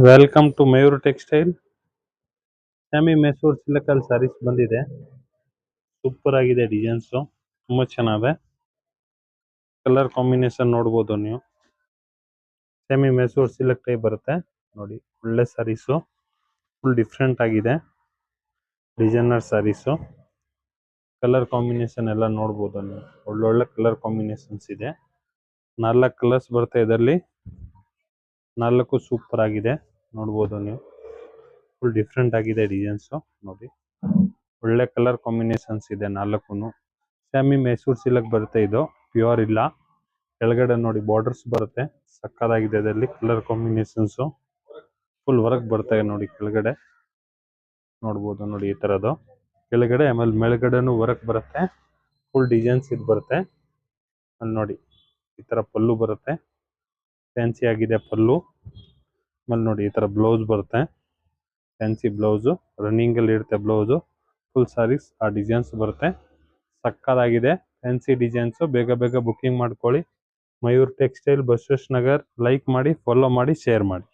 Welcome to Mayur textile. ಸ್ಯಾಮಿ ಮೈಸೂರ್ ಸಿಲ್ಕಲ್ ಸಾರೀಸ್ ಬಂದಿದೆ. ಸೂಪರ್ ಆಗಿದೆ ಡಿಸೈನ್ಸ್, ತುಂಬಾ ಚೆನ್ನಾಗಿದೆ. ಕಲರ್ ಕಾಂಬಿನೇಷನ್ ನೋಡಬಹುದು ನೀವು. ಸ್ಯಾಮಿ ಮೈಸೂರ್ ಸಿಲ್ಕ್ ಟೈಪ್ ಬರುತ್ತೆ ನೋಡಿ. ಒಳ್ಳೆ ಸಾರೀಸು, ಫುಲ್ ಡಿಫ್ರೆಂಟ್ ಆಗಿದೆ. ಡಿಸೈನರ್ ಸಾರೀಸು, ಕಲರ್ ಕಾಂಬಿನೇಷನ್ ಎಲ್ಲ ನೋಡಬಹುದು ನೀವು. ಒಳ್ಳೊಳ್ಳೆ ಕಲರ್ ಕಾಂಬಿನೇಷನ್ಸ್ ಇದೆ. 4 ಕಲರ್ಸ್ ಬರುತ್ತೆ ಇದರಲ್ಲಿ. 4 ಸೂಪರ್ ಆಗಿದೆ, ನೋಡಬಹುದು ನೀವು. ಫುಲ್ ಡಿಫ್ರೆಂಟ್ ಆಗಿದೆ ಡಿಸೈನ್ಸ್ ನೋಡಿ. ಒಳ್ಳೆ ಕಲರ್ ಕಾಂಬಿನೇಷನ್ಸ್ ಇದೆ 4. ಸ್ಯಾಮಿ ಮೈಸೂರ್ ಸಿಲ್ಕ್ ಬರುತ್ತೆ ಇದು, ಪ್ಯೂರ್ ಇಲ್ಲ. ಕೆಳಗಡೆ ನೋಡಿ ಬಾರ್ಡರ್ಸ್ ಬರುತ್ತೆ, ಸಕ್ಕದಾಗಿದೆ. ಇದರಲ್ಲಿ ಕಲರ್ ಕಾಂಬಿನೇಷನ್ಸ್ ಫುಲ್ ವರ್ಕ್ ಬರ್ತದೆ ನೋಡಿ. ಕೆಳಗಡೆ ನೋಡ್ಬೋದು ನೋಡಿ, ಈ ತರದ್ದು ಕೆಳಗಡೆ, ಆಮೇಲೆ ಮೇಲ್ಗಡೆನೂ ವರ್ಕ್ ಬರುತ್ತೆ. ಫುಲ್ ಡಿಸೈನ್ಸ್ ಇದು ಬರುತ್ತೆ. ಅಲ್ಲಿ ನೋಡಿ, ಈ ತರ ಪಲ್ಲು ಬರುತ್ತೆ, ಫ್ಯಾನ್ಸಿ ಆಗಿದೆ ಪಲ್ಲು. ಆಮೇಲೆ ನೋಡಿ ಈ ತರ ಬ್ಲೌಸ್ ಬರುತ್ತೆ, ಫ್ಯಾನ್ಸಿ ಬ್ಲೌಸು, ರನ್ನಿಂಗ್ ಅಲ್ಲಿ ಇರುತ್ತೆ ಬ್ಲೌಸು. ಫುಲ್ ಸಾರೀಸ್ ಆ ಡಿಸೈನ್ಸ್ ಬರುತ್ತೆ, ಸಕ್ಕದಾಗಿದೆ ಫ್ಯಾನ್ಸಿ ಡಿಸೈನ್ಸ್. ಬೇಗ ಬೇಗ ಬುಕಿಂಗ್ ಮಾಡ್ಕೊಳ್ಳಿ. ಮಯೂರ್ ಟೆಕ್ಸ್ಟೈಲ್, ಬಸವೇಶ್ ನಗರ್. ಲೈಕ್ ಮಾಡಿ, ಫಾಲೋ ಮಾಡಿ, ಶೇರ್ ಮಾಡಿ.